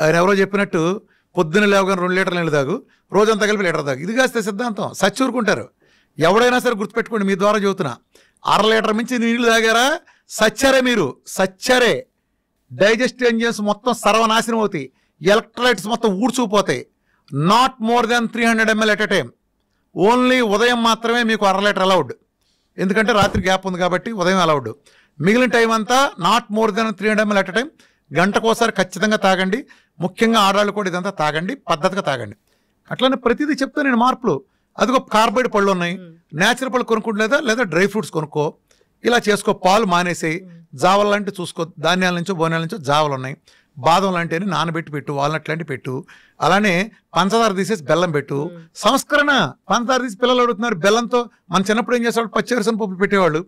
ఆయన ఎవరో చెప్పినట్టు పొద్దున్న లేవగానే 2 లీటర్ల నీళ్ళు తాగు, రోజంతా కలిపి లీటర్ తాగు. ఇది కాస్తే సిద్ధాంతం, సచ్చూరుకుంటారు. ఎవడైనా సరే గుర్తుపెట్టుకోండి, మీ ద్వారా చెబుతున్నా, 1/2 లీటర్ మించి నీళ్లు తాగారా సచ్చారే, మీరు సచ్చారే. డైజెస్టివ్ ఎంజిన్స్ మొత్తం సర్వనాశనం అవుతాయి, ఎలక్ట్రోలైట్స్ మొత్తం ఊడ్చుకుపోతాయి. Not more than 300 ml at a time. Only ఉదయం మాత్రమే మీకు 1/2 లీటర్ అలౌడ్, ఎందుకంటే రాత్రి గ్యాప్ ఉంది కాబట్టి ఉదయం అలౌడ్. మిగిలిన టైం అంతా not more than 300 ml at a time. గంటకోసారి ఖచ్చితంగా తాగండి. ముఖ్యంగా ఆడవాళ్ళు కూడా ఇదంతా తాగండి, పద్ధతిగా తాగండి. అట్లనే ప్రతిదీ చెప్తా నేను మార్పులు. అదిగో కార్బైడ్ పళ్ళు ఉన్నాయి, న్యాచురల్ పళ్ళు కొనుక్కుంటలేదా, లేదా డ్రై ఫ్రూట్స్ కొనుక్కో, ఇలా చేసుకో. పాలు మానేసేయి, జావలు లాంటివి చూసుకో, ధాన్యాల నుంచో బోనాల నుంచో జావలు ఉన్నాయి. బాదం లాంటివి నానబెట్టి పెట్టు, వాల్నట్ లాంటివి పెట్టు. అలానే పంచదార తీసేసి బెల్లం పెట్టు. సంస్కరణ. పంచదార తీసి పిల్లలు అడుగుతున్నారు బెల్లంతో. మన చిన్నప్పుడు ఏం చేసేవాళ్ళు, పచ్చి వేరుశనగ పప్పులు పెట్టేవాళ్ళు.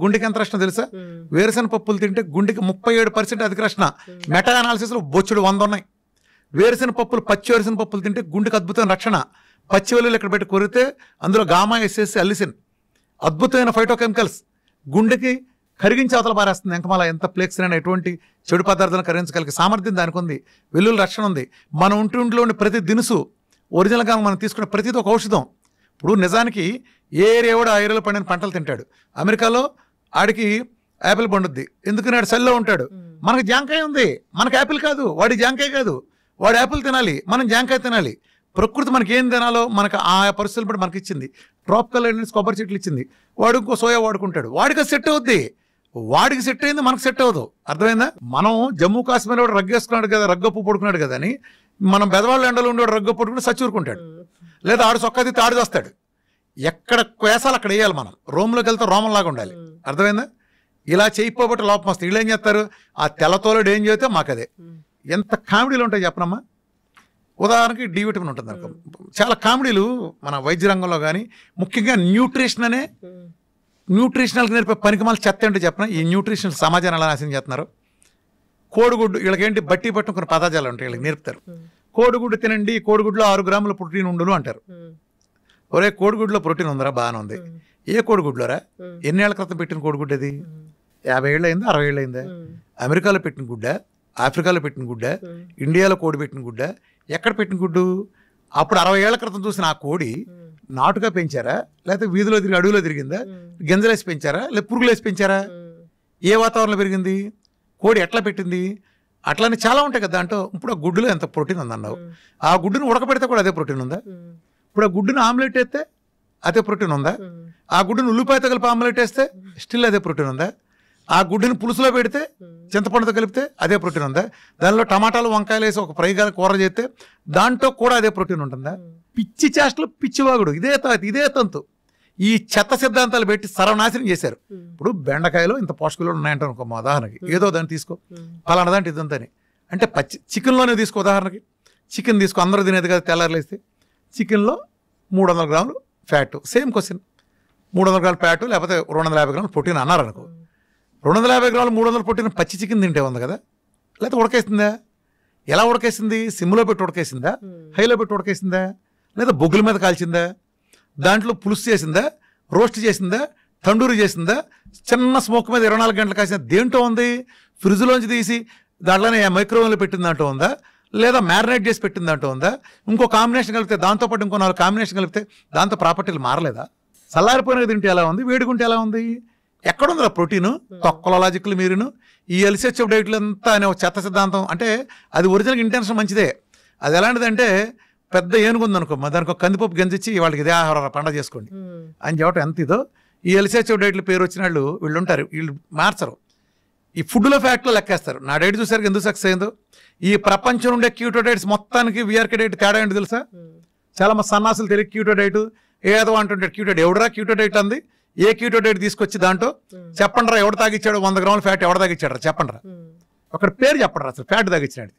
గుండెకి ఎంత రక్షణ తెలుసా? వేరుశనగ పప్పులు తింటే గుండెకి 37% అధిక రక్షణ. మెటా అనాలిసిస్లో బొచ్చుడు 100 ఉన్నాయి. వేరుశనగ పప్పులు, పచ్చి వేరుశనగ పప్పులు తింటే గుండెకి అద్భుతమైన రక్షణ. పచ్చి వెల్లుల్లి ఇక్కడ పెట్టి కొరితే అందులో గామా ఎస్ఎస్ అల్లిసిన్, అద్భుతమైన ఫైటోకెమికల్స్, గుండెకి కరిగించి అవతల పారేస్తుంది. ఎంకమాల ఎంత ఫ్లేక్స్ అయినా ఎటువంటి చెడు పదార్థాలను కరిగించగలిగే సామర్థ్యం దానికి ఉంది. వెల్లుల్లి రక్షణ ఉంది. మన ఒంట్లో ఉండే ప్రతి దినుసు ఒరిజినల్గా మనం తీసుకునే ప్రతిదీ ఒక ఔషధం. ఇప్పుడు నిజానికి ఏ ఏరియా కూడా ఆ ఏరియాలో పండిన పంటలు తింటాడు. అమెరికాలో ఆడికి యాపిల్ పండుద్ది, ఎందుకని ఆడు చలిలో ఉంటాడు. మనకు జాంకాయ ఉంది, మనకు యాపిల్ కాదు. వాడి జాంకాయ కాదు, వాడు యాపిల్ తినాలి, మనం జాంకాయ తినాలి. ప్రకృతి మనకి ఏం తినాలో మనకు ఆ పరిస్థితులు బట్టి మనకి ఇచ్చింది. ట్రాపికల్ కొబ్బరి చెట్లు ఇచ్చింది. వాడు ఇంకో సోయా వాడుకుంటాడు, వాడికి సెట్ అవుద్ది. వాడికి సెట్ అయింది, మనకు సెట్ అవ్వదు. అర్థమైందా? మనం జమ్మూ కాశ్మీర్ వాడు రగ్గేసుకున్నాడు కదా, రగ్గప్పు పడుకున్నాడు కదా అని మనం బెదవాళ్ళ ఎండలో ఉండేవాడు రగ్గప్పు పడుకుని సచ్చూరుకుంటాడు. లేదా ఆడు సొక్కది తాడు చేస్తాడు. ఎక్కడ వేసాలి అక్కడ వేయాలి. మనం రోమ్లోకి వెళ్తే రోమంలాగా ఉండాలి. అర్థమైందా? ఇలా చేయకపోబట్టి లోపం వస్తుంది. వీళ్ళు ఏం చేస్తారు, ఆ తెల్లతోలుడు ఏం చేస్తే మాకు అదే. ఎంత కామెడీలు ఉంటాయి చెప్పనమ్మా. ఉదాహరణకి డి విటమిన్ ఉంటుంది అనుకో. చాలా కామెడీలు మన వైద్య రంగంలో కానీ, ముఖ్యంగా న్యూట్రిషన్ అనే న్యూట్రిషనల్కి నేర్పే పనికిమాల చెత్త ఏంటో చెప్పిన. ఈ న్యూట్రిషన్ సమాజాన్ని ఎలా నాశనం చేస్తున్నారు. కోడిగుడ్డు, వీళ్ళకేంటి బట్టి పట్టుకుని కొన్ని పదార్థాలు ఉంటాయి, వీళ్ళకి నేర్పుతారు. కోడిగుడ్డు తినండి, కోడిగుడ్లో 6 గ్రాముల ప్రోటీన్ ఉండును అంటారు. ఒరే కోడిగుడ్లో ప్రోటీన్ ఉందరా, బాగానే ఉంది. ఏ కోడిగుడ్లోరా? ఎన్నేళ్ల క్రితం పెట్టిన కోడిగుడ్డు అది? 50 ఏళ్ళు అయిందా, 60 ఏళ్ళు అయిందా? అమెరికాలో పెట్టిన గుడ్డ, ఆఫ్రికాలో పెట్టిన గుడ్డ, ఇండియాలో కోడి పెట్టిన గుడ్డ, ఎక్కడ పెట్టిన గుడ్డు? అప్పుడు 60 ఏళ్ల క్రితం చూసిన ఆ కోడి నాటుగా పెంచారా, లేకపోతే వీధిలో తిరిగి అడవిలో తిరిగిందా, గింజలేసి పెంచారా, లేదా పురుగులేసి పెంచారా? ఏ వాతావరణంలో పెరిగింది? కోడి ఎట్లా పెట్టింది? అట్లానే చాలా ఉంటాయి కదా దాంట్లో. ఇప్పుడు ఆ గుడ్డులో ఎంత ప్రోటీన్ ఉందన్నావు, ఆ గుడ్డును ఉడకపెడితే కూడా అదే ప్రోటీన్ ఉందా? ఇప్పుడు ఆ గుడ్డును ఆమ్లెట్ వేస్తే అదే ప్రోటీన్ ఉందా? ఆ గుడ్డును ఉల్లిపాయతో కలిపి ఆమ్లెట్ వేస్తే స్టిల్ అదే ప్రోటీన్ ఉందా? ఆ గుడ్డుని పులుసులో పెడితే, చింతపండుతో కలిపితే అదే ప్రోటీన్ ఉందా? దానిలో టమాటాలు వంకాయలు వేసి ఒక ఫ్రై కూర చేస్తే దాంట్లో కూడా అదే ప్రోటీన్ ఉంటుందా? పిచ్చి చేష్టలు, పిచ్చివాగుడు, ఇదే తంతు. ఈ చెత్త సిద్ధాంతాలు పెట్టి సర్వనాశనం చేశారు. ఇప్పుడు బెండకాయలో ఇంత పోషకాలు ఉన్నాయంట అనుకో, మా ఉదాహరణకి ఏదో దాన్ని తీసుకో, పలానా దాంట్లో ఇదంతని అంటే చికెన్లోనే తీసుకో. ఉదాహరణకి చికెన్ తీసుకో, అందరూ తినేది కదా. తెల్లారులేస్తే చికెన్లో 300 గ్రాములు ఫ్యాట్. సేమ్ క్వశ్చన్, 300 గ్రాముల ఫ్యాట్ లేకపోతే 250 గ్రాములు ప్రోటీన్ అన్నారు అనుకో. 250 గ్రాములు 300 ప్రోటీన్ పచ్చి చికెన్ తింటే ఉంది కదా, లేకపోతే ఉడకేసిందా? ఎలా ఉడకేసింది? సిమ్లో పెట్టి ఉడకేసిందా, హైలో పెట్టి ఉడకేసిందా, లేదా బొగ్గుల మీద కాల్చిందా, దాంట్లో పులుసు చేసిందా, రోస్ట్ చేసిందా, తండూరి చేసిందా, చిన్న స్మోక్ మీద 24 గంటలు కాసిందా? దేంట్లో ఉంది? ఫ్రిడ్జ్లోంచి తీసి దాంట్లోనే మైక్రోవేవ్లో పెట్టిన దాంట్లో ఉందా, లేదా మ్యారినేట్ చేసి పెట్టిన దాంట్లో ఉందా? ఇంకో కాంబినేషన్ కలిపితే, దాంతోపాటు ఇంకో 4 కాంబినేషన్ కలిపితే దాంతో ప్రాపర్టీలు మారలేదా? చల్లారిపోయినది తింటే ఎలా ఉంది, వేడుకుంటే ఎలా ఉంది? ఎక్కడుందిరా ప్రోటీను? తొక్కల లాజిక్లు మీరును. ఈ ఎల్సిహెచ్ఎఫ్ డైట్లు అంతా అనే ఒక చెత్త సిద్ధాంతం. అంటే అది ఒరిజినల్ ఇంటెన్షన్ మంచిదే. అది ఎలాంటిదంటే, పెద్ద ఏనుగు ఉందనుకో, దానికి ఒక కందిపప్పు గంజిచ్చి వాళ్ళకి ఇదే ఆహార పండగ చేసుకోండి అని చెప్పడం ఎంత ఇదో. ఈ ఎల్సిహెచ్ఎఫ్ డైట్లు పేరు వచ్చిన వీళ్ళు ఉంటారు, వీళ్ళు మార్చరు. ఈ ఫుడ్లో ఫ్యాక్ట్లో లెక్కేస్తారు. నా డైట్ చూసారు ఎందుకు సక్సెస్ అయిందో. ఈ ప్రపంచం ఉండే క్యూటో డైట్స్ మొత్తానికి వీఆర్కే డైట్ తేడా ఏంటి తెలుసా? చాలా మంది సన్నాసులు తెలియదు క్యూటో డైట్ ఏదో అంటుంటాడు. క్యూటో డైట్ ఎవడరా క్యూటో డైట్ అంది? ఏ క్యూటో డైట్ తీసుకొచ్చి దాంట్లో చెప్పండి రా, ఎవడు తాగిచ్చాడు 100 గ్రాముల ఫ్యాట్ ఎవడు తాగిచ్చాడు రా చెప్పండి రా. ఒకటి పేరు చెప్పండి రా, అసలు ఫ్యాట్ తాగిచ్చినాడు.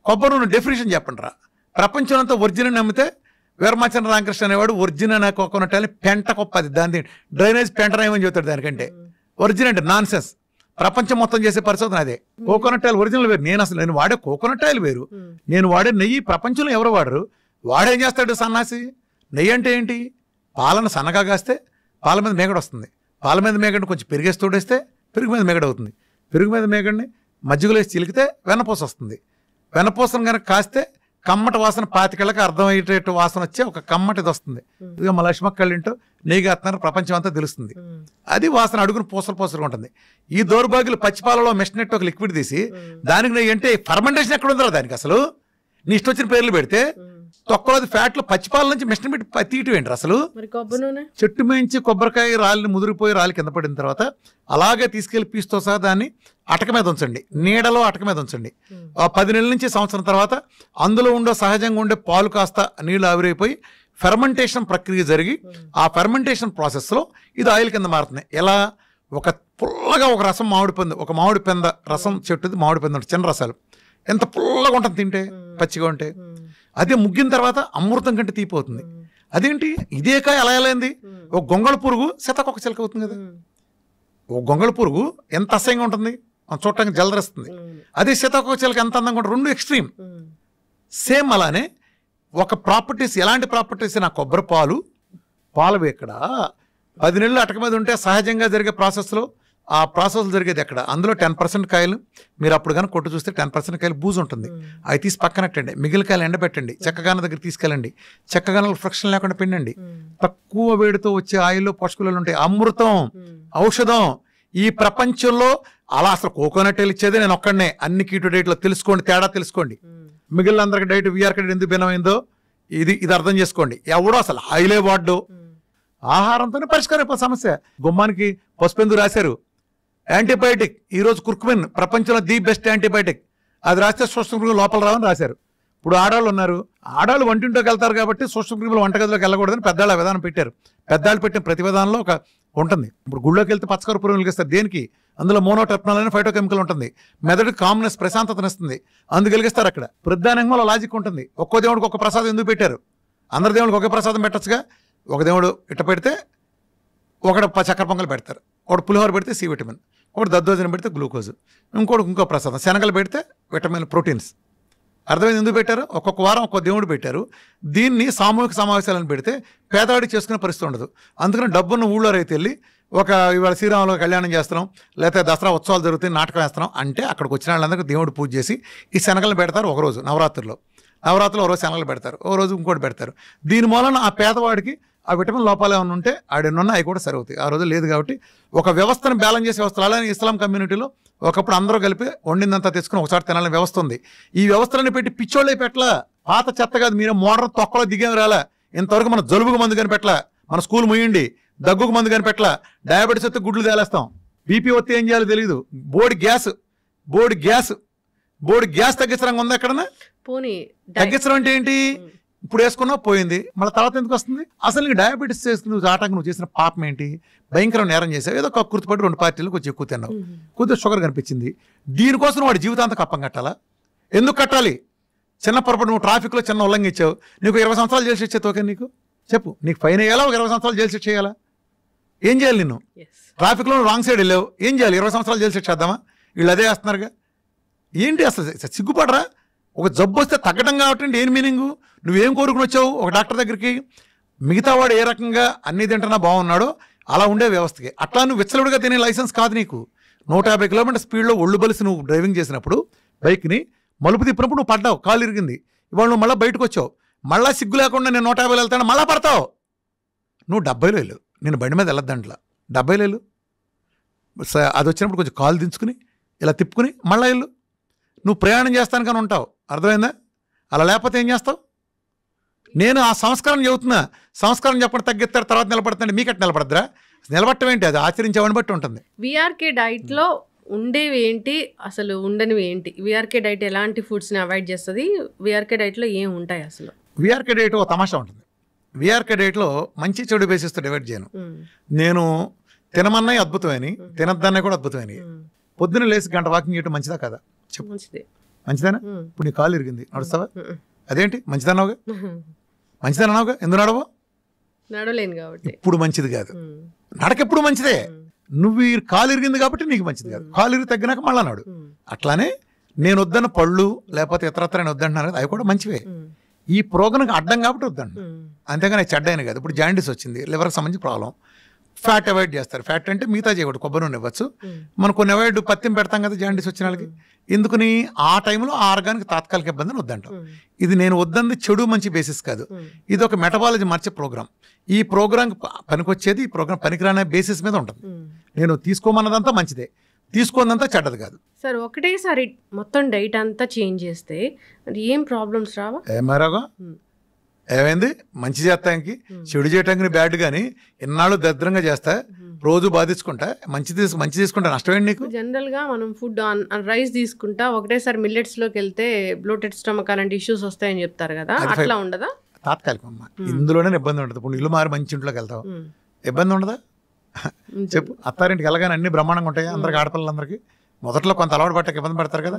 కొబ్బరి నూనె డెఫినేషన్ చెప్పండి రా. ప్రపంచం అంతా ఒరిజినల్ నమ్మితే వీరమాచంద్ర రామకృష్ణ అనేవాడు ఒరిజినల్ కోకోనట్ అని పెంట కొప్పది, దాని డ్రైనేజ్ పెంటనేమని చెబుతాడు. దానికంటే ఒరిజినల్ నాన్ సెన్స్. ప్రపంచం మొత్తం చేసే పరిశోధన అదే. కోకోనట్ ఆయిల్ ఒరిజినల్ వేరు. నేను వాడే కోకోనట్ ఆయిల్ వేరు, నేను వాడే నెయ్యి ప్రపంచంలో ఎవరు వాడరు. వాడేం చేస్తాడు సన్నాసి? నెయ్యి అంటే ఏంటి? పాలను సన్నగా కాస్తే పాల మీద మేగడ వస్తుంది. పాల మీద మేగడిని కొంచెం పెరిగేసి తోడేస్తే పెరుగు మీద మేగడ అవుతుంది. పెరుగు మీద మేగడిని మజ్జిగలో వేసి చిలికితే వెన్నపూస వస్తుంది. వెనపూసను కనుక కాస్తే కమ్మటి వాసన 25 అర్థమయ్యేటట్టు వాసన వచ్చే ఒక కమ్మటిది వస్తుంది. ఇదిగో మా లక్ష్మక్కళ్ళు ఇంటూ నెయ్యి కాస్తున్నారు, ప్రపంచం అంతా తెలుస్తుంది. అది వాసన అడుగును పూసలు ఉంటుంది. ఈ దౌర్భాగ్యులు పచ్చిపాలలో మెషినెట్ ఒక లిక్విడ్ తీసి దానికి నెయ్యి అంటే ఫర్మెంటేషన్ ఎక్కడ ఉందో దానికి అసలు నీ ఇష్టం వచ్చిన పేర్లు పెడితే తొక్కలోది ఫ్యాట్లు పచ్చిపాల నుంచి మిషన్ పెట్టి తీయటం ఏంటి అసలు? చెట్టు మేంచి కొబ్బరికాయ రాలిని ముదిరిపోయి రాలి కింద పడిన తర్వాత అలాగే తీసుకెళ్లి పీస్తో సహా దాన్ని అటక మీద ఉంచండి, నీడలో అటక మీద ఉంచండి. 10 నెలల నుంచి సంవత్సరం తర్వాత అందులో ఉండే సహజంగా ఉండే పాలు కాస్త నీళ్లు ఆవిరైపోయి ఫెర్మెంటేషన్ ప్రక్రియ జరిగి ఆ ఫెర్మెంటేషన్ ప్రాసెస్లో ఇది ఆయిల్ కింద మారుతుంది. ఎలా? ఒక పుల్లగా ఒక రసం ఒక మామిడి పెంద రసం చెట్టుది మామిడి పెంద చిన్న రసాలు ఎంత పుల్లగా ఉంటుంది తింటే, పచ్చిగా ఉంటే. అదే ముగ్గిన తర్వాత అమృతం కంటే తీపిపోతుంది. అదేంటి ఇదే కాయ అలా అయింది? ఒక గొంగళ పురుగు సీతాకొక చిలక అవుతుంది కదా. ఒక గొంగళ పురుగు ఎంత అసహ్యంగా ఉంటుంది, చూడటానికి జలదరిస్తుంది. అదే సీతాకొక చిలక ఎంత అందంగా ఉంటుంది. రెండు ఎక్స్ట్రీమ్. సేమ్ అలానే ఒక ప్రాపర్టీస్, ఎలాంటి ప్రాపర్టీస్? నా కొబ్బరి పాలు ఎక్కడ 10 నెలలు అటక మీద ఉంటే సహజంగా జరిగే ప్రాసెస్లో ఆ ప్రాసెస్ జరిగేది ఎక్కడ? అందులో 10% కాయలు మీరు అప్పుడు కానీ కొట్టు చూస్తే 10% కాయలు బూజు ఉంటుంది. అవి తీసి పక్కనట్టండి, మిగిలిన కాయలు ఎండబెట్టండి, చెక్కగాన దగ్గర తీసుకెళ్ళండి, చెక్కగానలు ఫ్రిక్షన్ లేకుండా పిండండి. తక్కువ వేడితో వచ్చే ఆయిల్లో పోషకాలు ఉంటాయి. అమృతం, ఔషధం. ఈ ప్రపంచంలో అలా అసలు కోకోనట్ ఇచ్చేది నేను ఒక్కడనే. అన్ని కీటో డైట్లో తెలుసుకోండి, తేడా తెలుసుకోండి. మిగిలిన అందరికి డైట్ వీఆర్ డైట్ ఎందుకు భిన్నమైందో ఇది అర్థం చేసుకోండి. ఎవడో అసలు ఆయిలే వాడ్డు. ఆహారంతోనే పరిష్కారం అయిపోయి సమస్య. గుమ్మానికి పసుపెందుకు రాశారు? యాంటీబయాటిక్. ఈరోజు కుర్కుమిన్ ప్రపంచంలో ది బెస్ట్ యాంటీబయాటిక్. అది రాస్తే సూక్ష్మక్రిములు లోపల రావని రాశారు. ఇప్పుడు ఆడవాళ్ళు ఉన్నారు, ఆడవాళ్ళు వంటింట్లోకి వెళ్తారు కాబట్టి సూక్ష్మక్రిములు వంటగదిలోకి వెళ్ళకూడదని పెద్దవాళ్ళ విధానం పెట్టారు. పెద్దవాళ్ళు పెట్టిన ప్రతి విధానంలో ఒక ఉంటుంది. ఇప్పుడు గుళ్ళోకి వెళ్తే పచ్చకర్పూరం వెలిగిస్తారు. దేనికి? అందులో మోనోటెప్నాల్ అనే ఫైటోకెమికల్ ఉంటుంది. మెదడుకి కామ్నెస్, ప్రశాంతతనిస్తుంది. అందుకు వెలిగిస్తారు. అక్కడ ప్రధానంగా లాజిక్ ఉంటుంది. ఒక్కో దేవుడికి ఒక ప్రసాదం ఎందుకు పెట్టారు? అందరి దేవుడికి ఒకే ప్రసాదం పెట్టచ్చుగా. ఒక దేవుడు ఇట్ట పెడితే ఒకటి చక్కెర పొంగల్ పెడతారు, ఒకటి పులిహోర పెడితే సి విటమిన్, ఒకటి దద్దోజనం పెడితే గ్లూకోజ్, ఇంకో ప్రసాదం శనగలు పెడితే విటమిన్, ప్రోటీన్స్. అర్థమైంది ఎందుకు పెట్టారు? ఒక్కొక్క వారం ఒక్కొక్క దేవుడు పెట్టారు. దీన్ని సామూహిక సమావేశాలను పెడితే పేదవాడికి చేసుకునే పరిస్థితి ఉండదు. అందుకని డబ్బున్న ఊళ్ళో రైతు వెళ్ళి ఇవాళ శ్రీరాములు కళ్యాణం చేస్తున్నాం, లేకపోతే దసరా ఉత్సవాలు జరుగుతాయి, నాటకం వేస్తున్నాం అంటే అక్కడికి వచ్చిన వాళ్ళందరికీ దేవుడు పూజ చేసి ఈ శనగలను పెడతారు. ఒకరోజు నవరాత్రుల్లో ఒక రోజు శనగలు పెడతారు, ఒక రోజు ఇంకోటి పెడతారు. దీని మూలన ఆ పేదవాడికి ఆ విటమిన్ లోపాలు ఏమైనా ఉంటే ఆడెన్నున్నా అవి కూడా సరివుతాయి. ఆ రోజు లేదు కాబట్టి ఒక వ్యవస్థను బ్యాలెన్స్ చేసే వ్యవస్థలు. అలానే ఇస్లాం కమ్యూనిటీలో ఒకప్పుడు అందరూ కలిపి వండిందంతా తెచ్చుకుని ఒకసారి తినాలని వ్యవస్థ ఉంది. ఈ వ్యవస్థలను పెట్టి పిచ్చోళ్ళే పెట్టలా. పాత చెత్త కాదు, మీరు మోడర్న్ తొక్కలో దిగేం రాలా. ఇంతవరకు మన జలుబుకు మందు కనిపెట్టలా, మన స్కూల్ ముయ్యండి, దగ్గుకు మందు కనిపెట్టలా, డయాబెటీస్ వస్తే గుడ్లు తేలేస్తాం, బీపీ వస్తే ఏం చేయాలో తెలియదు, బోర్డు గ్యాస్ తగ్గించడం ఉందా ఎక్కడన్నా? తగ్గించడం అంటే ఏంటి? ఇప్పుడు వేసుకున్నా పోయింది, మళ్ళీ తర్వాత ఎందుకు వస్తుంది? అసలు నీకు డయాబెటీస్ చేసుకుని నువ్వు చేసిన పాపం ఏంటి? భయంకరం నేరం చేసావు. ఏదో కక్కుర్తిపడి 2 పార్టీలు కొంచెం ఎక్కువ తిన్నావు, కొద్దిగా షుగర్ కనిపించింది. దీనికోసం వాడి జీవితాంతం కప్పం కట్టాలా? ఎందుకు కట్టాలి? చిన్న పొరపాటు నువ్వు ట్రాఫిక్లో చిన్న ఉల్లంఘించావు, నీకు 20 సంవత్సరాలు జైలు శిక్ష ఓకే? నీకు చెప్పు, నీకు ఫైన్ వేయాలా? ఒక 20 సంవత్సరాలు జైలు శిక్ష చేయాలా? ఏం చేయాలి? నిన్ను ట్రాఫిక్లో రాంగ్ సైడ్ వెళ్ళావు, ఏం చేయాలి? 20 సంవత్సరాలు జైలు శిక్ష చేద్దామా? వీళ్ళు అదే వేస్తున్నారుగా. ఏంటి అసలు సిగ్గుపడరా? ఒక జబ్బు వస్తే తగ్గడం కాబట్టి ఏం మీనింగు? నువ్వేం కోరుకుని వచ్చావు ఒక డాక్టర్ దగ్గరికి? మిగతా వాడు ఏ రకంగా అన్ని తింటున్నా బాగున్నాడో అలా ఉండే వ్యవస్థకి. అట్లా నువ్వు విచ్చలుడిగా తినే లైసెన్స్ కాదు నీకు. 150 కిలోమీటర్ స్పీడ్లో ఒళ్ళు బలిసి నువ్వు డ్రైవింగ్ చేసినప్పుడు బైక్ని మలుపు తిప్పినప్పుడు నువ్వు పడ్డావు, కాలు ఇరిగింది. ఇవాళ నువ్వు మళ్ళీ బయటకు వచ్చావు, మళ్ళీ సిగ్గు లేకుండా నేను 150 వెళ్తాను, మళ్ళీ పడతావు. నువ్వు 70లో వెళ్ళు, నేను బండి మీద వెళ్ళొద్దంట్లా, 70లో వెళ్ళు. అది వచ్చినప్పుడు కొంచెం కాలు దించుకుని ఇలా తిప్పుకుని మళ్ళీ వెళ్ళు. నువ్వు ప్రయాణం చేస్తాను కానీ ఉంటావు. అర్థమైందా? అలా లేకపోతే ఏం చేస్తావు? నేను ఆ సంస్కారం చెబుతున్నా. సంస్కారం చెప్పడం తగ్గిస్తారు, తర్వాత నిలబడతాండి. మీకట్టు నిలబడద్దురా? నిలబడటం ఏంటి? అది ఆచరించేవాడిని బట్టి ఉంటుంది. విఆర్కే డైట్లో ఉండేవి ఏంటి, అసలు ఉండనివి ఏంటి? విఆర్కే డైట్ ఎలాంటి ఫుడ్స్ని అవాయిడ్ చేస్తుంది? విఆర్కే డైట్లో ఏం ఉంటాయి అసలు? విఆర్కే డైట్ ఒక తమాషా ఉంటుంది. విఆర్కే డైట్లో మంచి చెడు బేసిస్తో డివైడ్ చేయను. నేను తినమన్నాయి అద్భుతమైనవి, తినద్దన్నాయి కూడా అద్భుతమైనవి. పొద్దున్న లేసి గంట వాకింగ్ చేయడం మంచిదా కదా? చెప్పు. మంచిదేనా? ఇప్పుడు నీ కాలు ఇరిగింది, నడుస్తావా? అదేంటి మంచిదన్నావుగా? మంచిదన్నావుగా, ఎందుకు నడవో? నడవలేను కాబట్టి. ఇప్పుడు మంచిది కాదు, నడకెప్పుడు మంచిదే. నువ్వు ఈ కాలు ఇరిగింది కాబట్టి నీకు మంచిది కాదు. కాలు ఇరిగి తగ్గినాక మళ్ళా నాడు. అట్లానే నేను వద్దన్న పళ్ళు లేకపోతే ఇతరత్ర నేను వద్దంటున్నాను కదా, అవి కూడా మంచివే. ఈ ప్రోగ్రాంకి అడ్డం కాబట్టి వద్దండి, అంతేగాని చెడ్డైన కాదు. ఇప్పుడు జాండీస్ వచ్చింది, లివర్కి సంబంధించి ప్రాబ్లం. ఫ్యాట్ అవాయిడ్ చేస్తారు. ఫ్యాట్ అంటే మిగతా చేయకూడదు, కొబ్బరి నూనె ఇవ్వచ్చు. మనం కొన్ని అవాయిడ్ పత్యం పెడతాం కదా జాండీస్ వచ్చిన వాళ్ళకి. ఎందుకని ఆ టైంలో ఆ ఆర్గానికి తాత్కాలిక ఇబ్బందిని వద్దంటాం. ఇది నేను వద్దంది చెడు మంచి బేసిస్ కాదు, ఇది ఒక మెటబాలజీ మార్చే ప్రోగ్రామ్. ఈ ప్రోగ్రామ్ పనికొచ్చేది, ఈ ప్రోగ్రామ్ పనికిరానే బేసిస్ మీద ఉంటుంది. నేను తీసుకోమన్నదంతా మంచిదే, తీసుకోనంతా చెడ్డది కాదు. సార్ ఒకటేసారి మొత్తం డైట్ అంతా చేంజ్ చేస్తే ఏం ప్రాబ్లమ్స్ రావా? ఏమారాగా ఏమైంది, మంచి చేస్తానికి చెడు చేయటానికి బ్యాడ్ కానీ ఇన్నాళ్ళు దరిద్రంగా చేస్తా, రోజు బాధించుకుంటా, మంచి తీసుకుంటా నష్టమేంటి నీకు? జనరల్ గా మనం ఫుడ్ రైస్ తీసుకుంటా ఒకటేసారి మిల్లెట్స్ లోకి వెళ్తే బ్లోటెడ్ స్టమక్ అలాంటి ఇష్యూస్ వస్తాయని చెప్తారు కదా, అట్లా ఉండదా? తాత్కాలికం అమ్మా, ఇందులోనే ఇబ్బంది ఉంటుంది. ఇప్పుడు ఇల్లు మారి మంచి ఇంట్లోకి వెళ్తావు, ఇబ్బంది ఉండదా? చెప్పు. అత్తారింటికి వెళ్ళగానే అన్ని బ్రహ్మాండంగా ఉంటాయి అందరికి, ఆడపిల్లలందరికీ. మొదట్లో కొంత అలవాటు పట్టక ఇబ్బంది పడతారు కదా,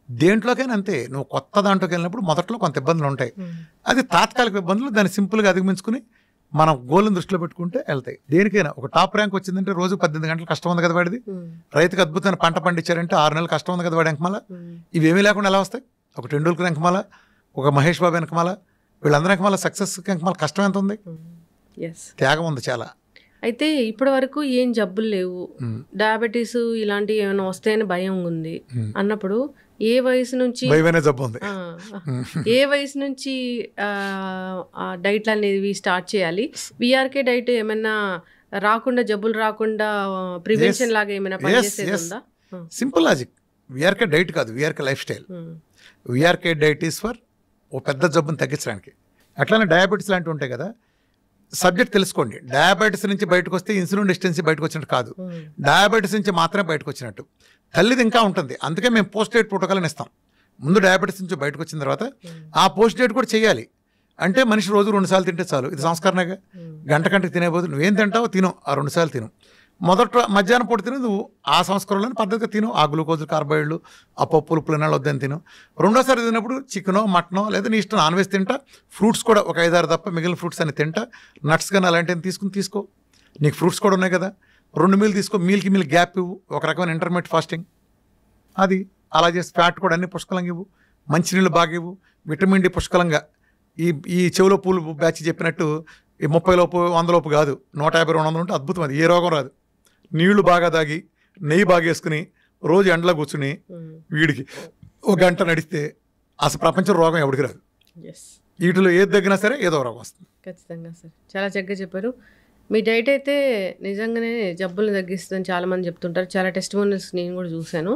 దేంట్లోకైనా అంతే. నువ్వు కొత్త దాంట్లోకి వెళ్ళినప్పుడు మొదట్లో కొంత ఇబ్బందులు ఉంటాయి, అది తాత్కాలిక ఇబ్బందులు. దాన్ని సింపుల్గా అధిగమించుకుని మనం గోల్ని దృష్టిలో పెట్టుకుంటే వెళ్తాయి. దేనికైనా ఒక టాప్ ర్యాంక్ వచ్చిందంటే రోజు 18 గంటలు కష్టం ఉంది కదా వాడిది. రైతుకి అద్భుతమైన పంట పండించారంటే 6 నెలలు కష్టం ఉంది కదా వాడి వెనకమాల. ఇవేమీ లేకుండా ఎలా వస్తాయి? ఒక టెండూల్కర్ వెనకమాల, ఒక మహేష్ బాబు వెనకమాల, వీళ్ళందరి వెనకమాల సక్సెస్ వెనకమాల కష్టం ఎంత ఉంది, త్యాగం ఉంది చాలా. అయితే ఇప్పటి వరకు ఏం జబ్బులు లేవు, డయాబెటీస్ ఇలాంటివి ఏమైనా వస్తాయని భయం ఉంది అన్నప్పుడు ఏ వయసు నుంచి జబ్బు ఉంది, ఏ వయసు నుంచి డైట్లు అనేవి స్టార్ట్ చేయాలి? విఆర్కే డైట్ ఏమైనా రాకుండా, జబ్బులు రాకుండా ప్రివెన్షన్ లాగా ఏమైనా పనిచేసేది ఉందా? Simple logic. విఆర్కే డైట్ కాదు, విఆర్కే లైఫ్ స్టైల్. విఆర్కే డైట్ ఈస్ ఫర్ ఓ పెద్ద జబ్బును తగ్గించడానికి. అట్లానే డయాబెటీస్ లాంటివి ఉంటాయి కదా, సబ్జెక్ట్ తెలుసుకోండి. డయాబెటీస్ నుంచి బయటకు వస్తే ఇన్సులిన్ రెసిస్టెన్సీ బయటకు వచ్చినట్టు కాదు, డయాబెటీస్ నుంచి మాత్రమే బయటకు వచ్చినట్టు. తల్లిది ఇంకా ఉంటుంది, అందుకే మేము పోస్ట్ డేట్ ప్రోటోకాల్ అని ఇస్తాం. ముందు డయాబెటీస్ నుంచి బయటకు వచ్చిన తర్వాత ఆ పోస్ట్ డేట్ కూడా చేయాలి. అంటే మనిషి రోజు 2 సార్లు తింటే చాలు, ఇది సంస్కరణగా. గంటకి తినే బదులు నువ్వేం తింటావో తిను, ఆ 2 సార్లు తిను. మధ్యాహ్నం పూట తిను, నువ్వు ఆ సంస్కరణలోని పద్ధతిగా తిను. ఆ గ్లూకోజులు, కార్బోహైడ్రేట్లు, ఆ పప్పులు, పులినాలు వద్దని తిను. రెండోసారి తిన్నప్పుడు చికెనో మటనో లేదా నీ ఇష్టం నాన్ వెజ్ తింటా. ఫ్రూట్స్ కూడా ఒక 5-6 తప్ప మిగిలిన ఫ్రూట్స్ అని తింటా. నట్స్ కానీ అలాంటివి తీసుకో. నీకు ఫ్రూట్స్ కూడా ఉన్నాయి కదా, 2 మీల్ తీసుకో. మీల్కి మీల్ గ్యాప్ ఇవ్వు, ఒక రకమైన ఇంటర్మీడియట్ ఫాస్టింగ్. అది అలా చేసి ఫ్యాట్ కూడా అన్ని పుష్కలంగా ఇవ్వు, మంచినీళ్ళు బాగా ఇవ్వు, విటమిన్ డి పుష్కలంగా. ఈ చెవులో పూలు బ్యాచ్ చెప్పినట్టు ఈ 30 లోపు 100 లోపు కాదు, 150-200 ఉంటే అద్భుతం, అది ఏ రోగం రాదు. నీళ్లు బాగా తాగి, నెయ్యి బాగా వేసుకుని, రోజు ఎండలో కూర్చుని వీడికి 1 గంట నడిస్తే అసలు ప్రపంచం రోగం ఎవరికి రాదు. వీటిలో ఏది తగ్గినా సరే ఏదో రోగం వస్తుంది. ఖచ్చితంగా సార్, చాలా చక్కగా చెప్పారు. మీ డైట్ అయితే నిజంగానే జబ్బులు తగ్గిస్తుందని చాలామంది చెప్తుంటారు. చాలా టెస్టిమోనియల్స్ నేను కూడా చూశాను.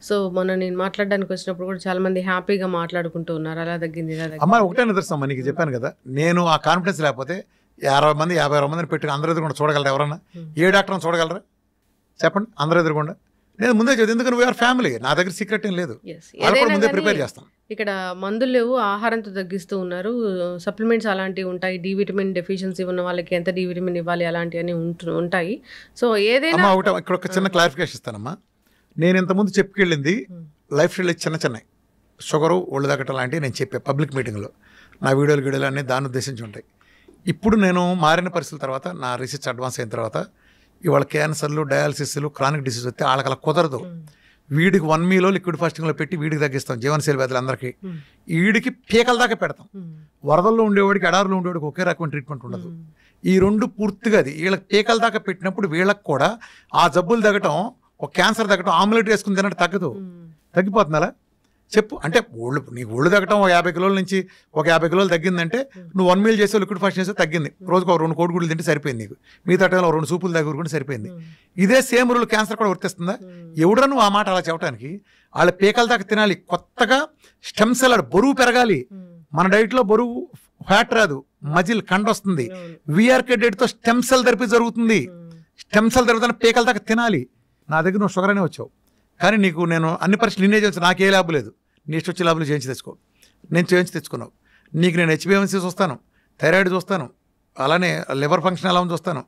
సో మొన్న నేను మాట్లాడడానికి వచ్చినప్పుడు కూడా చాలామంది హ్యాపీగా మాట్లాడుకుంటూ ఉన్నారు, అలా తగ్గింది ఇలా తగ్గింది. అమ్మ ఒకటే నిదర్శనం, నీకు చెప్పాను కదా, నేను ఆ కాన్ఫిడెన్స్ లేకపోతే 50 మంది 50 మందిని పెట్టి అందరూ ఎదురుకుండా చూడగలరా? ఎవరన్నా ఏ డాక్టర్ని చూడగలరా చెప్పండి? అందరూ ఎదురుకుండా. నేను ముందే చదివి, ఎందుకంటే వీఆర్ ఫ్యామిలీ, నా దగ్గర సీక్రెట్ ఏం లేదు, ముందే ప్రిపేర్ చేస్తాం. ఇక్కడ మందులు లేవు, ఆహారంతో తగ్గిస్తూ ఉన్నారు. సప్లిమెంట్స్ అలాంటివి ఉంటాయి, డి విటమిన్ డెఫిషియన్సీ ఉన్న వాళ్ళకి ఎంత డి విటమిన్ ఇవ్వాలి అలాంటివన్నీ ఉంటాయి. సో ఏదైనా ఇక్కడ ఒక చిన్న క్లారిఫికేషన్ ఇస్తానమ్మా. నేను ఇంతకుముందు చెప్పుకెళ్ళింది లైఫ్ స్టైల్ చిన్న షుగరు, ఒళ్ళు తగ్గటం లాంటివి నేను చెప్పే పబ్లిక్ మీటింగ్లో. నా వీడియోలు అన్నీ దాన్ని ఉద్దేశించి ఉంటాయి. ఇప్పుడు నేను మారిన పరిస్థితుల తర్వాత, నా రీసెర్చ్ అడ్వాన్స్ అయిన తర్వాత, ఇవాళ క్యాన్సర్లు, డయాలసిస్లు, క్రానిక్ డిసీజ్ వస్తే వాళ్ళకి అలా కుదరదు. వీడికి 1 మీలో లిక్విడ్ ఫాస్టింగ్లో పెట్టి వీడికి తగ్గిస్తాం, జీవనశైలి వ్యాధులు అందరికీ. వీడికి పీకల దాకా పెడతాం. వరదల్లో ఉండేవాడికి, ఎడారులో ఉండేవాడికి ఒకే రకమైన ట్రీట్మెంట్ ఉండదు. ఈ 2 పూర్తిగా అది వీళ్ళకి పీకల దాకా పెట్టినప్పుడు వీళ్ళకి కూడా ఆ జబ్బులు తగ్గటం, ఒక క్యాన్సర్ తగ్గటం, ఆమ్లెట్ వేసుకుని తినట్టు తగ్గదు. తగ్గిపోతుంది అలా చెప్పు. అంటే నీకు ఒళ్ళు తగ్గటం 50 కిలోల నుంచి 50 కిలోలు తగ్గిందంటే నువ్వు 1 మీల్ చేసే లిక్విడ్ ఫాస్ట్ చేస్తే తగ్గింది. రోజుకు 2 కోడిగుడ్లు తింటే సరిపోయింది, నీకు మిగతా టైంలో 2 సూపులు దగ్గర సరిపోయింది. ఇదే సేమ్ రూల్ క్యాన్సర్ కూడా వర్తిస్తుందా? ఎవడరా నువ్వు ఆ మాట అలా చెప్పడానికి? వాళ్ళ పీకల దాకా తినాలి. కొత్తగా స్టెమ్ సెల్ బరువు పెరగాలి. మన డైట్లో బరువు ఫ్యాట్ రాదు, మజిల్ కండ వస్తుంది. విఆర్కే డైట్తో స్టెమ్ సెల్ థెరపీ జరుగుతుంది. స్టెమ్ సెల్ థెరపీ పీకల దాకా తినాలి. నా దగ్గర నువ్వు షుగర్ అనే వచ్చావు, కానీ నీకు నేను అన్ని పరీక్షలు నిన్నే చేసి, నాకే ల్యాబ్ లేదు. నీ ఇష్టం వచ్చే ల్యాబ్లు చేయించి తెచ్చుకో. నేను చేయించి తెచ్చుకున్నావు. నీకు నేను హెచ్బిఎంసీ చూస్తాను, థైరాయిడ్ చూస్తాను, అలానే లివర్ ఫంక్షన్ ఎలా ఉంది చూస్తాను,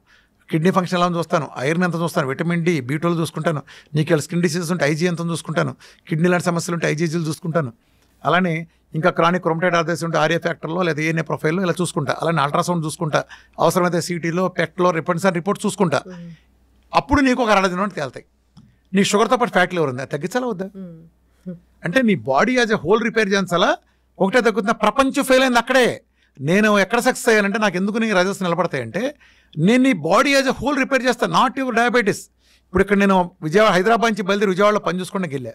కిడ్నీ ఫంక్షన్ ఎలా ఉంది చూస్తాను, ఐరన్ ఎంత చూస్తాను, విటమిన్ డి, B12 చూసుకుంటాను. నీకు ఇలా స్కిన్ డిసీజెస్ ఉంటే ఐజీ ఎంత చూసుకుంటాను, కిడ్నీ లాంటి సమస్యలు ఉంటే ఐజీజీలు చూసుకుంటాను. అలానే ఇంకా క్రానిక్ రొమటైడ్ ఆర్థరైటిస్ ఉంటే ఆర్ఏ ఫ్యాక్టర్లో లేదా ఏఎన్ఏ ప్రొఫైల్లో ఇలా చూసుకుంటా. అలానే అల్ట్రాసౌండ్ చూసుకుంటా, అవసరమైతే సిటీలో, పెట్లో రిపోర్ట్ చూసుకుంటా. అప్పుడు నీకు ఒక 2 దినం తేలుతాయి. నీ షుగర్తో పాటు ఫ్యాట్ లివర్ ఉంది, అది తగ్గించాలా వద్దా? అంటే నీ body as a whole repair చేయించాలా? ఒకటే తగ్గుతుందా? ప్రపంచం ఫెయిల్ అయింది అక్కడే. నేను ఎక్కడ సక్సెస్ అయ్యానంటే నాకు ఎందుకు నీ రిజల్ట్స్ నిలబడతాయంటే నేను నీ body as a whole repair చేస్తాను, నాట్ యువర్ డయాబెటీస్. ఇప్పుడు ఇక్కడ నేను హైదరాబాద్ నుంచి బయలుదేరి విజయవాడలో పని చూసుకోవడానికి వెళ్ళా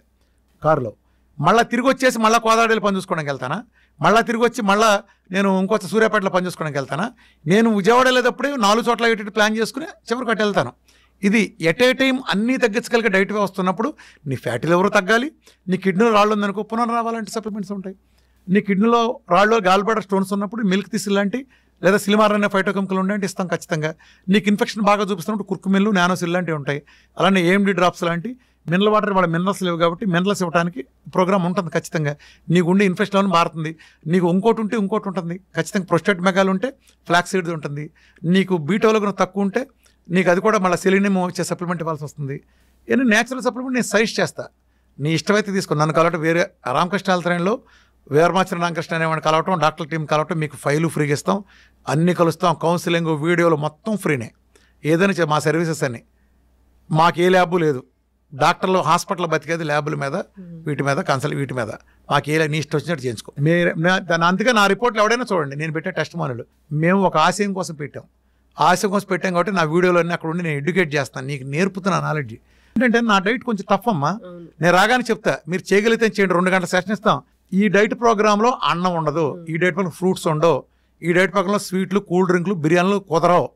కారులో, మళ్ళీ తిరిగి వచ్చేసి మళ్ళీ కోదాడలో పని చూసుకోవడానికి వెళ్తానా, మళ్ళీ తిరిగి వచ్చి మళ్ళీ నేను ఇంకొక సూర్యాపేటలో పని చూసుకోవడానికి వెళ్తానా. నేను విజయవాడ వెళ్ళేటప్పుడే 4 చోట్ల ఇటు ప్లాన్ చేసుకుని చివరికి అటు వెళ్తాను. ఇది ఎట్ ఏ టైం అన్నీ తగ్గించగలిగే డైట్ వస్తున్నప్పుడు నీ ఫ్యాటీ లివర్ తగ్గాలి, నీ కిడ్నీలో రాళ్ళు ఉందనుకో పునరావాలంటే సప్లిమెంట్స్ ఉంటాయి. నీ కిడ్నీలో రాళ్ళు గాల్బ్లాడర్ స్టోన్స్ ఉన్నప్పుడు మిల్క్ తీసి లాంటి లేదా సిలిమార్ అనే ఫైటోకెమికల్ ఉండే ఇస్తాం ఖచ్చితంగా. నీకు ఇన్ఫెక్షన్ బాగా చూపిస్తున్నప్పుడు కుర్కుమిల్లు నానోసిల్ లాంటివి ఉంటాయి. అలానే ఏఎండి డ్రాప్స్ లాంటి మినరల్ వాటర్ వాళ్ళ మినరల్స్ లేవు కాబట్టి మినరల్స్ ఇవ్వడానికి ప్రోగ్రామ్ ఉంటుంది ఖచ్చితంగా. నీకు ఉండే ఇన్ఫెక్షన్ మారుతుంది. నీకు ఇంకోటి ఉంటే ఇంకోటి ఉంటుంది ఖచ్చితంగా. ప్రొస్టేట్ మెగాలు ఉంటే ఫ్లాక్స్ సీడ్ ఉంటుంది. నీకు బీటోలో కూడా తక్కువ ఉంటే నీకు అది కూడా మళ్ళీ సెలీనియం వచ్చే సప్లిమెంట్ ఇవ్వాల్సి వస్తుంది. ఏదైనా న్యాచురల్ సప్లిమెంట్ నేను సజెస్ట్ చేస్తా, నీ ఇష్టమైతే తీసుకో. నన్ను కలవటం వేరే రామకృష్ణ ఆలయంలో వేరమాచిన రామకృష్ణ అనేవాడిని కలవటం, డాక్టర్ టీం కలవటం, మీకు ఫైలు ఫ్రీగా ఇస్తాం, అన్నీ కలుస్తాం, కౌన్సిలింగ్ వీడియోలు మొత్తం ఫ్రీనే. ఏదైనా మా సర్వీసెస్ అన్నీ, మాకు ఏ ల్యాబు లేదు. డాక్టర్లు హాస్పిటల్ బతికేది ల్యాబుల మీద, వీటి మీద కన్సల్ట్, వీటి మీద మాకు ఏ నీ ఇష్టం వచ్చినట్టు చేయించుకో. అందుకే నా రిపోర్ట్లు ఎవడైనా చూడండి, నేను పెట్టే టెస్ట్ మానులు మేము ఒక ఆశయం కోసం పెట్టాం. ఆశయం కోసం పెట్టాం కాబట్టి నా వీడియోలు అన్నీ అక్కడ ఉండి నేను ఎడ్యుకేట్ చేస్తాను, నీకు నేర్పుతున్నా నాలెడ్జ్. ఏంటంటే నా డైట్ కొంచెం టఫ్ అమ్మా, నేను రాగానే చెప్తా మీరు చేయగలిగితే చేయండి, 2 గంటల సెషన్ ఇస్తాం. ఈ డైట్ ప్రోగ్రాంలో అన్నం ఉండదు, ఈ డైట్ ప్రోగ్రాం ఫ్రూట్స్ ఉండవు, ఈ డైట్ ప్రోగ్రాంలో స్వీట్లు, కూల్ డ్రింక్లు, బిర్యానీలు కుదరవు.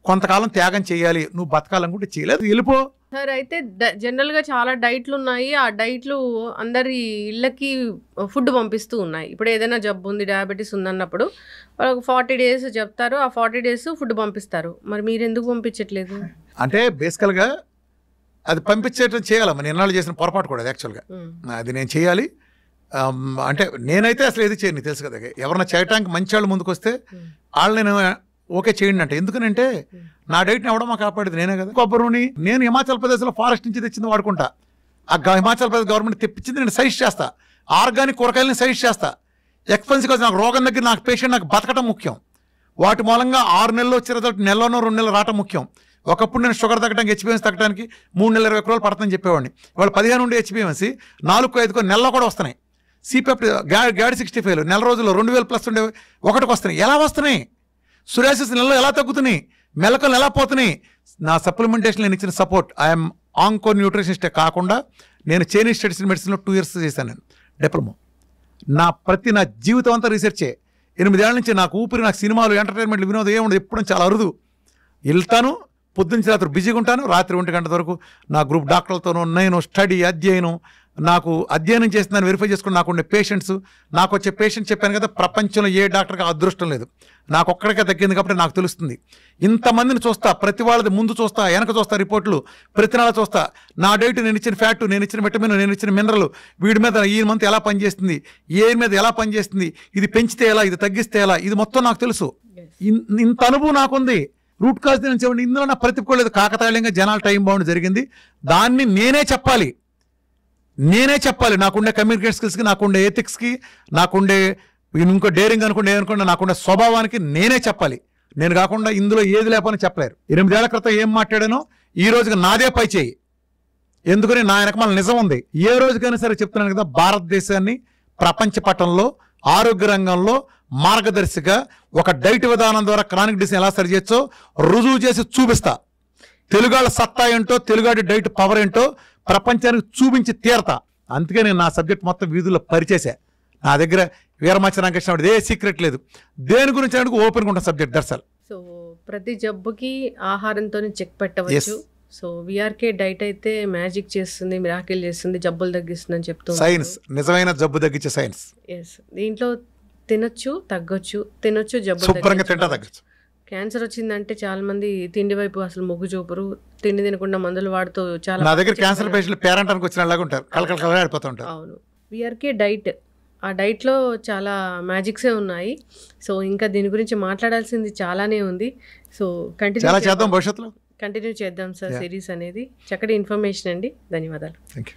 కొంతకాలం త్యాగం చేయాలి, నువ్వు బతకాలనుకుంటే చేయలేదు వెళ్ళిపో. సార్ అయితే జనరల్గా చాలా డైట్లు ఉన్నాయి, ఆ డైట్లు అందరి ఇళ్ళకి ఫుడ్ పంపిస్తూ ఉన్నాయి. ఇప్పుడు ఏదైనా జబ్బు ఉంది, డయాబెటీస్ ఉందన్నప్పుడు వాళ్ళకి 40 days చెప్తారు, ఆ 40 days ఫుడ్ పంపిస్తారు. మరి మీరు ఎందుకు పంపించట్లేదు? అంటే బేసికల్గా అది పంపించేటం చేయాలమ్మా. నేను ఎన్నాళ్ళు చేసిన పొరపాటు కూడా అది యాక్చువల్గా అది నేను చేయాలి. అంటే నేనైతే అసలు ఏది చేయను, తెలుసు కదా. ఎవరన్నా చేయటానికి మంచి వాళ్ళు ముందుకు వస్తే వాళ్ళు నేను ఓకే చేయండి అంటే. ఎందుకనంటే నా డైట్ని ఎవడో మా కాపాడేది నేనే కదా. కొబ్బరి నూనె నేను హిమాచల్ ప్రదేశ్లో ఫారెస్ట్ నుంచి తెచ్చింది వాడుకుంటా. హిమాచల్ ప్రదేశ్ గవర్నమెంట్ తెప్పించింది నేను సజెస్ట్ చేస్తా. ఆర్గానిక్ కూరగాయలని సజెస్ట్ చేస్తా. ఎక్స్పెన్సివ్ కాదు, నాకు రోగం దగ్గర నాకు పేషెంట్ నాకు బతకటం ముఖ్యం. వాటి మూలంగా 6 నెలలు వచ్చే రిజల్ట్ నెలలోనో 2 నెలలు రావటం ముఖ్యం. ఒకప్పుడు నేను షుగర్ తగ్గడానికి హెచ్బిఎంఎస్ తగ్గడానికి 3 నెలల 20 రోజులు పడుతుందని చెప్పేవాడిని. వాళ్ళు 15 నుండి హెచ్బిఎంఎస్ 4-5 నెలలో కూడా వస్తున్నాయి. సిపెప్ గ్యాడ్ 65 నెల రోజుల్లో 2000+ ఉండే ఒకటికి వస్తున్నాయి. ఎలా వస్తున్నాయి? సురాసిస్ నెలలో ఎలా తగ్గుతున్నాయి? మెలకలు ఎలా పోతున్నాయి? నా సప్లిమెంటేషన్ నేను ఇచ్చిన సపోర్ట్. ఐఎమ్ ఆంకో న్యూట్రిషనిస్టే కాకుండా నేను చైనీస్ స్టడీస్ మెడిసిన్లో 2 years చేశాను నేను డిప్లొమా. నా జీవితం అంతా రీసెర్చే. 8 ఏళ్ల నుంచి నాకు ఊపిరి, నాకు సినిమాలు, ఎంటర్టైన్మెంట్లు, వినోదం ఏముండదు. ఎప్పుడు చాలా అరుదు. వెళ్తాను, పొద్దున్న రాత్రి బిజీగా ఉంటాను, రాత్రి 1 గంట వరకు నా గ్రూప్ డాక్టర్లతోనూ నేను స్టడీ అధ్యయనం, నాకు అధ్యయనం చేస్తున్నాను, వెరిఫై చేసుకుని నాకు ఉండే పేషెంట్స్, నాకు వచ్చే పేషెంట్ చెప్పాను కదా, ప్రపంచంలో ఏ డాక్టర్కి అదృష్టం లేదు, నాకు ఒక్కడికే తగ్గింది కాబట్టి నాకు తెలుస్తుంది. ఇంతమందిని చూస్తా, ప్రతి వాళ్ళది ముందు చూస్తా, వెనక చూస్తా, రిపోర్ట్లు ప్రతి నెల చూస్తా. నా డైట్, నేను ఇచ్చిన ఫ్యాట్, నేను ఇచ్చిన విటమిన్, నేను ఇచ్చిన మినరల్, వీడి మీద ఈ మంత్ ఎలా పనిచేస్తుంది, ఏ మీద ఎలా పనిచేస్తుంది, ఇది పెంచితే ఎలా, ఇది తగ్గిస్తే ఎలా, ఇది మొత్తం నాకు తెలుసు. ఇంత అనుభవం నాకుంది. రూట్ కాజ్ నేను చెప్పండి, ఇందులో నా ప్రతిపోలేదు. కాకతాళీయంగా జనాల టైం బౌండ్ జరిగింది. దాన్ని నేనే చెప్పాలి. నాకుండే కమ్యూనికేషన్ స్కిల్స్కి, నాకుండే ఎథిక్స్కి, నాకుండే ఇంకో డేరింగ్ అనుకుంటే ఏమనుకుంటే నాకుండే స్వభావానికి నేనే చెప్పాలి. నేను కాకుండా ఇందులో ఏది లేపని చెప్పలేరు. 8 ఏళ్ల క్రితం ఏం మాట్లాడానో ఈ రోజుకి నాదే పై చేయి. ఎందుకని నా వెనకమాల నిజం ఉంది. ఏ రోజుకైనా సరే చెప్తున్నాను కదా, భారతదేశాన్ని ప్రపంచ పటంలో ఆరోగ్య రంగంలో మార్గదర్శిగా ఒక డైట్ విధానం ద్వారా క్రానిక్ డిసీజ్ ఎలా సరి చేయొచ్చో రుజువు చేసి చూపిస్తా. తెలుగాళ్ళ సత్తా ఏంటో, తెలుగాడి డైట్ పవర్ ఏంటో ప్రపంచానికి చూపించి తీరతా. అందుకే నేను నా సబ్జెక్ట్ మొత్తం వీధుల్లో పరిచేసా. నా దగ్గర వీరమాచి రామకృష్ణ ఏ సీక్రెట్ లేదు. దేని గురించి ఓపెన్గా ఉంటాను సబ్జెక్ట్ దర్శల్. సో ప్రతి జబ్బుకి ఆహారంతో చెక్ పెట్టవచ్చు. సో విఆర్కే డైట్ అయితే మ్యాజిక్ చేస్తుంది, మిరాకిల్ చేస్తుంది, జబ్బులు తగ్గిస్తుంది అని చెప్తుంది. సైన్స్, నిజమైన జబ్బు తగ్గించే సైన్స్. ఎస్, దీంట్లో తినొచ్చు, తగ్గొచ్చు, తినొచ్చు, జబ్బు శుభ్రంగా తింటా తగ్గచ్చు. క్యాన్సర్ వచ్చిందంటే చాలా మంది తిండి వైపు అసలు మొగ్గు చూపరు, తిండి తినకుండా మందులు వాడుతూ చాలా. నా దగ్గర క్యాన్సర్ పేషెంట్లు పేరెంటానికి వచ్చిన ఉంటారు, కలకల ఆడిపోతూ ఉంటారు. అవును, విఆర్కే డైట్, ఆ డైట్లో చాలా మ్యాజిక్సే ఉన్నాయి. సో ఇంకా దీని గురించి మాట్లాడాల్సింది చాలానే ఉంది. సో కంటిన్యూ చేద్దాం సార్ సిరీస్ అనేది. చక్కటి ఇన్ఫర్మేషన్ అండి, ధన్యవాదాలు. Thank you.